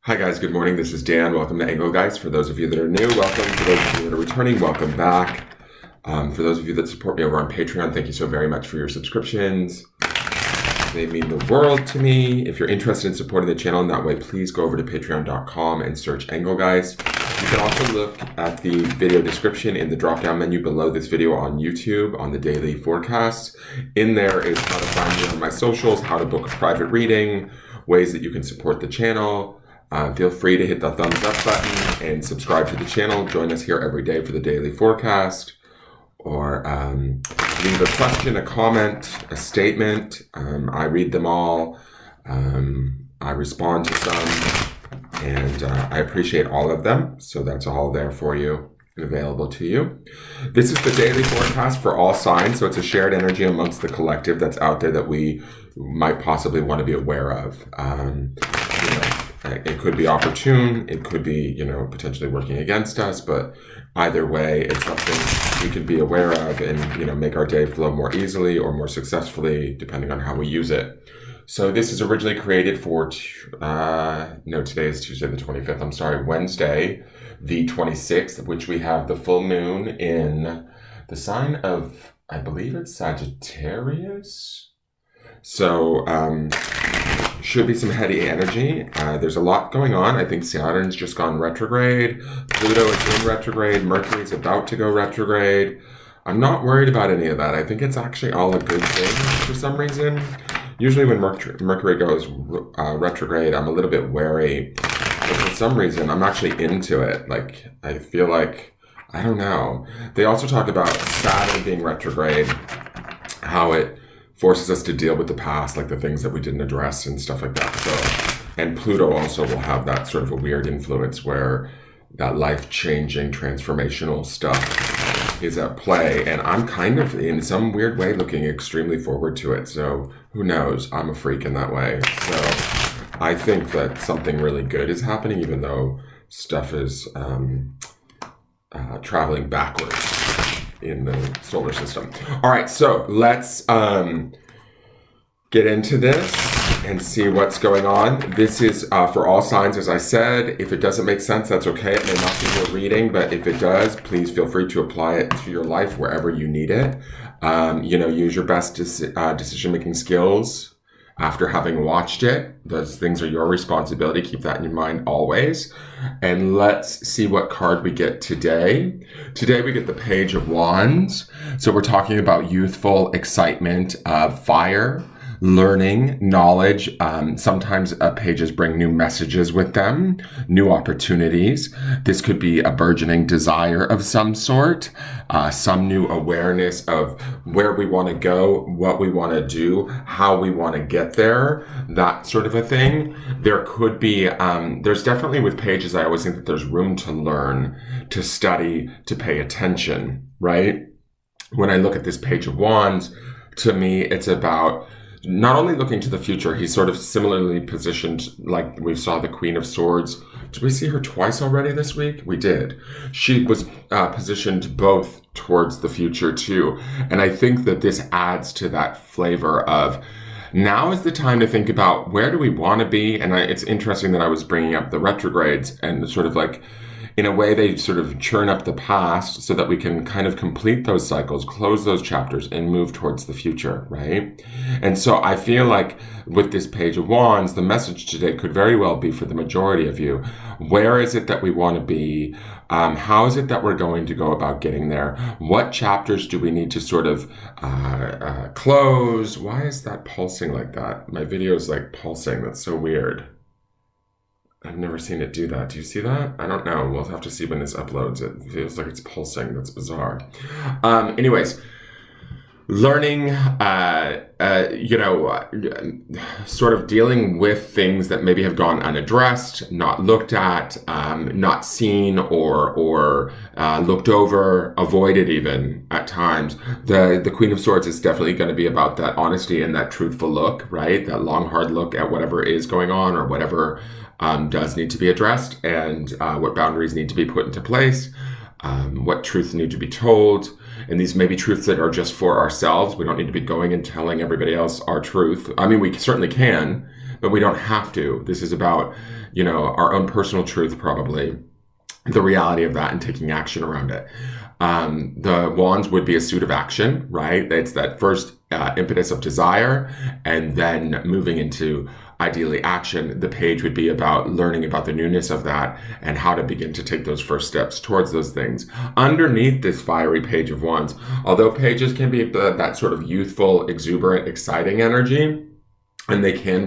Hi guys, good morning. This is Dan. Welcome to Engelgeist. For those of you that are new, welcome. For those of you that are returning, welcome back. For those of you that support me over on Patreon, thank you so very much for your subscriptions. They mean the world to me. If you're interested in supporting the channel in that way, please go over to patreon.com and search Engelgeist. You can also look at the video description in the drop-down menu below this video on YouTube on the daily forecasts. In there is how to find me on my socials, how to book a private reading, ways that you can support the channel. Feel free to hit the thumbs up button and subscribe to the channel. Join us here every day for the daily forecast. Or leave a question, a comment, a statement. I read them all. I respond to some. And I appreciate all of them. So that's all there for you and available to you. This is the daily forecast for all signs. So it's a shared energy amongst the collective that's out there that we might possibly want to be aware of. It could be opportune, it could be, potentially working against us, but either way, it's something we could be aware of and, make our day flow more easily or more successfully, depending on how we use it. So this is originally created for, today is Tuesday the 25th, Wednesday the 26th, which we have the full moon in the sign of, I believe it's Sagittarius. So, should be some heady energy. There's a lot going on. I think Saturn's just gone retrograde. Pluto is in retrograde. Mercury's about to go retrograde. I'm not worried about any of that. I think it's actually all a good thing for some reason. Usually when Mercury goes retrograde, I'm a little bit wary. But for some reason, I'm actually into it. I feel like, I don't know. They also talk about Saturn being retrograde, how it forces us to deal with the past, like the things that we didn't address and stuff like that. So, and Pluto also will have that sort of a weird influence where that life-changing, transformational stuff is at play. And I'm kind of, in some weird way, looking extremely forward to it. So who knows? I'm a freak in that way. So I think that something really good is happening, even though stuff is traveling backwards in the solar system. All right, so let's get into this and see what's going on. This is for all signs, as I said. If it doesn't make sense, that's okay. It may not be your reading, but if it does, please feel free to apply it to your life wherever you need it. Use your best decision-making skills after having watched it. Those things are your responsibility. Keep that in your mind always. And let's see what card we get today. Today we get the Page of Wands. So we're talking about youthful excitement, fire, learning, knowledge. Sometimes pages bring new messages with them, new opportunities. This could be a burgeoning desire of some sort, some new awareness of where we want to go, what we want to do, how we want to get there, that sort of a thing. There could be, there's definitely with pages, I always think that there's room to learn, to study, to pay attention, right? When I look at this Page of Wands, to me, it's about not only looking to the future. He's sort of similarly positioned, like we saw the Queen of Swords. Did we see her twice already this week? We did. She was positioned both towards the future too. And I think that this adds to that flavor of now is the time to think about where do we want to be. And it's interesting that I was bringing up the retrogrades and sort of like, in a way, they sort of churn up the past so that we can kind of complete those cycles, close those chapters, and move towards the future, right? And so I feel like with this Page of Wands, the message today could very well be for the majority of you. Where is it that we want to be? How is it that we're going to go about getting there? What chapters do we need to sort of close? Why is that pulsing like that? My video is like pulsing. That's so weird. I've never seen it do that. Do you see that? I don't know. We'll have to see when this uploads. It feels like it's pulsing. That's bizarre. Anyways, learning, sort of dealing with things that maybe have gone unaddressed, not looked at, not seen, or looked over, avoided even at times. The Queen of Swords is definitely going to be about that honesty and that truthful look, right? That long, hard look at whatever is going on or whatever does need to be addressed, and what boundaries need to be put into place, what truths need to be told. And these may be truths that are just for ourselves. We don't need to be going and telling everybody else our truth. I mean, we certainly can, but we don't have to. This is about, our own personal truth, probably, the reality of that and taking action around it. The wands would be a suit of action, right? It's that first impetus of desire, and then moving into ideally action. The page would be about learning about the newness of that and how to begin to take those first steps towards those things. Underneath this fiery page of wands, although pages can be that sort of youthful, exuberant, exciting energy, and they can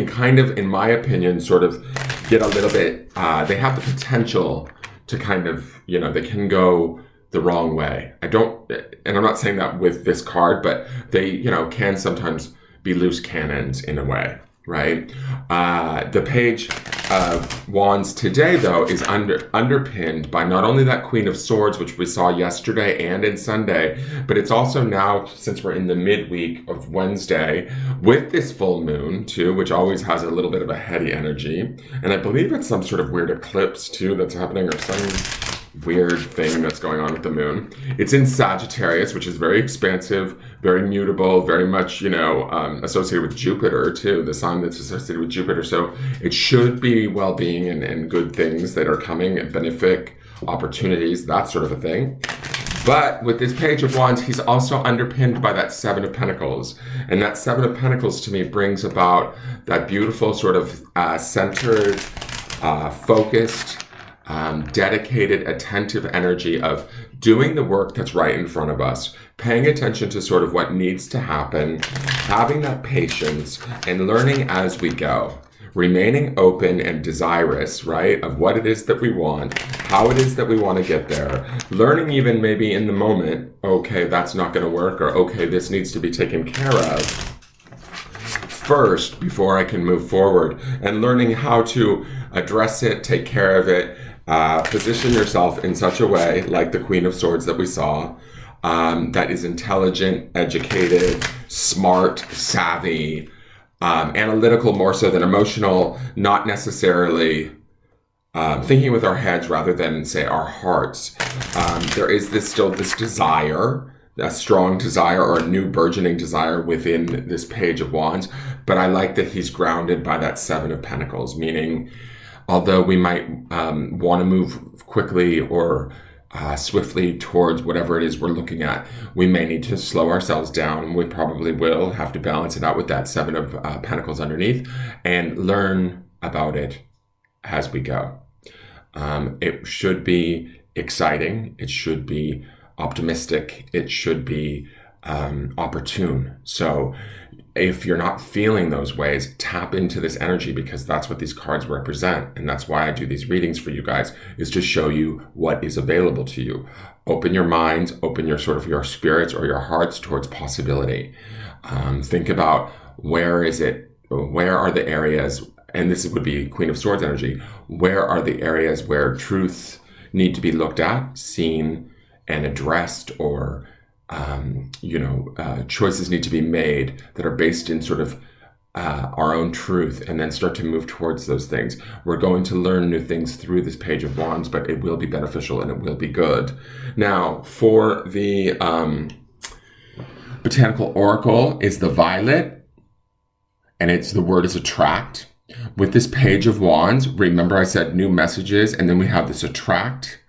kind of, in my opinion, sort of get a little bit, they have the potential to kind of, they can go the wrong way. And I'm not saying that with this card, but they, can sometimes be loose cannons in a way, right? The page of wands today, though, is underpinned by not only that Queen of Swords, which we saw yesterday and in Sunday, but it's also now, since we're in the midweek of Wednesday, with this full moon too, which always has a little bit of a heady energy. And I believe it's some sort of weird eclipse too that's happening, or some weird thing that's going on with the moon. It's in Sagittarius, which is very expansive, very mutable, very much, associated with Jupiter too, the sign that's associated with Jupiter. So it should be well-being and good things that are coming, and benefic opportunities, that sort of a thing. But with this page of wands, he's also underpinned by that Seven of Pentacles. And that Seven of Pentacles to me brings about that beautiful sort of centered, focused, dedicated, attentive energy of doing the work that's right in front of us, paying attention to sort of what needs to happen, having that patience, and learning as we go, remaining open and desirous, right, of what it is that we want, how it is that we want to get there, learning even maybe in the moment, okay, that's not going to work, or okay, this needs to be taken care of first before I can move forward, and learning how to address it, take care of it, position yourself in such a way, like the Queen of Swords that we saw, that is intelligent, educated, smart, savvy, analytical more so than emotional, not necessarily thinking with our heads rather than, say, our hearts. There is still this desire, a strong desire or a new burgeoning desire within this page of wands, but I like that he's grounded by that Seven of Pentacles, meaning although we might want to move quickly or swiftly towards whatever it is we're looking at, we may need to slow ourselves down. We probably will have to balance it out with that Seven of Pentacles underneath and learn about it as we go. It should be exciting. It should be optimistic. It should be opportune. So if you're not feeling those ways, tap into this energy, because that's what these cards represent. And that's why I do these readings for you guys, is to show you what is available to you. Open your minds, open your sort of your spirits or your hearts towards possibility. Think about where are the areas, and this would be Queen of Swords energy, where are the areas where truth need to be looked at, seen, and addressed, or choices need to be made that are based in sort of our own truth, and then start to move towards those things. We're going to learn new things through this page of wands, but it will be beneficial and it will be good. Now, for the botanical oracle is the violet, and the word is attract. With this page of wands, remember I said new messages, and then we have this attract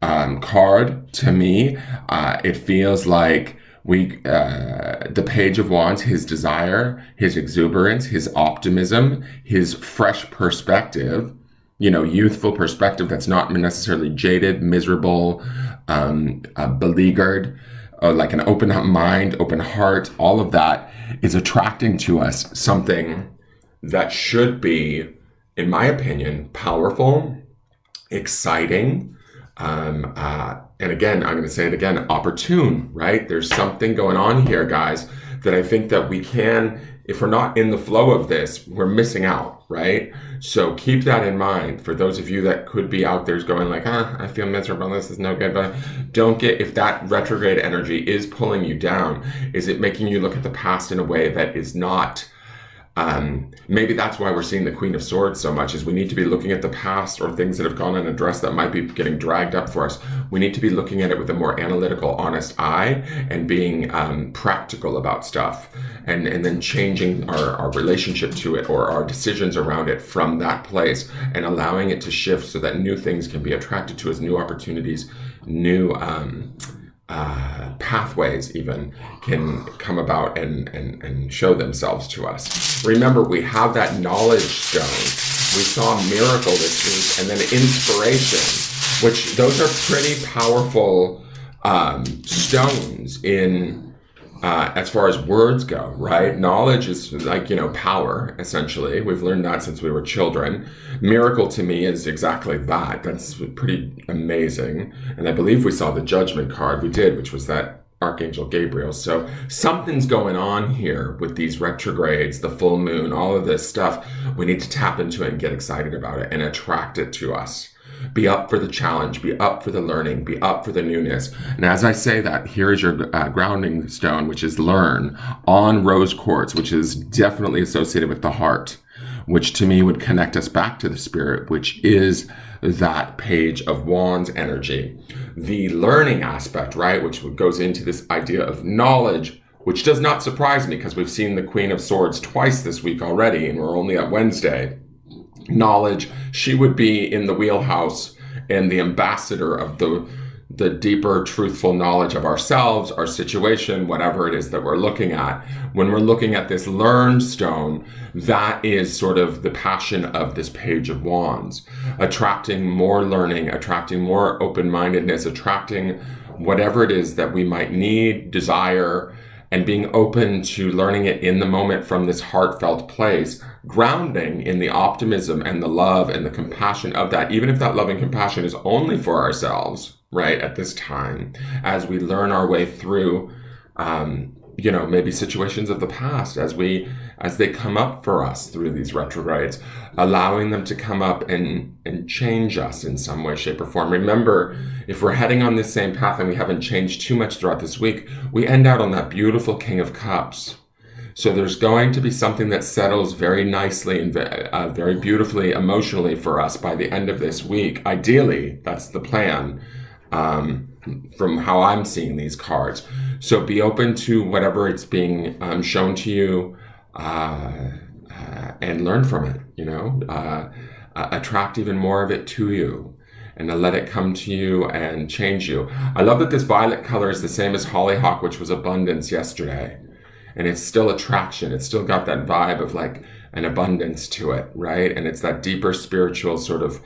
card. To me, it feels like the page of wands, his desire, his exuberance, his optimism, his fresh perspective, youthful perspective that's not necessarily jaded, miserable, beleaguered, like an open mind, open heart. All of that is attracting to us something that should be, in my opinion, powerful, exciting, and again, I'm going to say it again, opportune, right? There's something going on here, guys, that I think that we can, if we're not in the flow of this, we're missing out, right? So keep that in mind for those of you that could be out there going like, I feel miserable, this is no good, but if that retrograde energy is pulling you down, is it making you look at the past in a way that is not Maybe that's why we're seeing the Queen of Swords so much, is we need to be looking at the past or things that have gone unaddressed that might be getting dragged up for us. We need to be looking at it with a more analytical, honest eye and being practical about stuff, and then changing our relationship to it or our decisions around it from that place, and allowing it to shift so that new things can be attracted to us, new opportunities, new pathways even can come about and show themselves to us. Remember, we have that knowledge stone. We saw a miracle this week, and then inspiration, which those are pretty powerful stones in as far as words go, right? Knowledge is like, power, essentially. We've learned that since we were children. Miracle to me is exactly that. That's pretty amazing. And I believe we saw the Judgment card. We did, which was that Archangel Gabriel. So something's going on here with these retrogrades, the full moon, all of this stuff. We need to tap into it and get excited about it and attract it to us. Be up for the challenge, be up for the learning, be up for the newness. And as I say that, here is your grounding stone, which is learn, on rose quartz, which is definitely associated with the heart, which to me would connect us back to the spirit, which is that Page of Wands energy. The learning aspect, right, which goes into this idea of knowledge, which does not surprise me because we've seen the Queen of Swords twice this week already, and we're only at Wednesday. Knowledge, she would be in the wheelhouse and the ambassador of the deeper, truthful knowledge of ourselves, our situation, whatever it is that we're looking at. When we're looking at this learned stone, that is sort of the passion of this Page of Wands, attracting more learning, attracting more open-mindedness, attracting whatever it is that we might need, desire, and being open to learning it in the moment from this heartfelt place, grounding in the optimism and the love and the compassion of that, even if that love and compassion is only for ourselves, right, at this time, as we learn our way through, maybe situations of the past, as they come up for us through these retrogrades, allowing them to come up and change us in some way, shape, or form. Remember, if we're heading on this same path and we haven't changed too much throughout this week, we end out on that beautiful King of Cups. So there's going to be something that settles very nicely and very beautifully emotionally for us by the end of this week. Ideally, that's the plan, from how I'm seeing these cards. So be open to whatever it's being shown to you, and learn from it, attract even more of it to you, and to let it come to you and change you. I love that this violet color is the same as hollyhock, which was abundance yesterday. And it's still attraction. It's still got that vibe of like an abundance to it, right? And it's that deeper spiritual sort of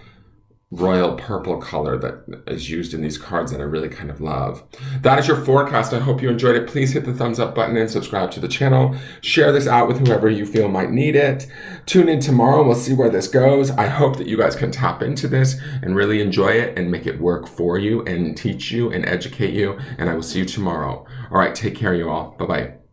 royal purple color that is used in these cards that I really kind of love. That is your forecast. I hope you enjoyed it. Please hit the thumbs up button and subscribe to the channel. Share this out with whoever you feel might need it. Tune in tomorrow and we'll see where this goes. I hope that you guys can tap into this and really enjoy it and make it work for you and teach you and educate you. And I will see you tomorrow. All right, take care, you all. Bye-bye.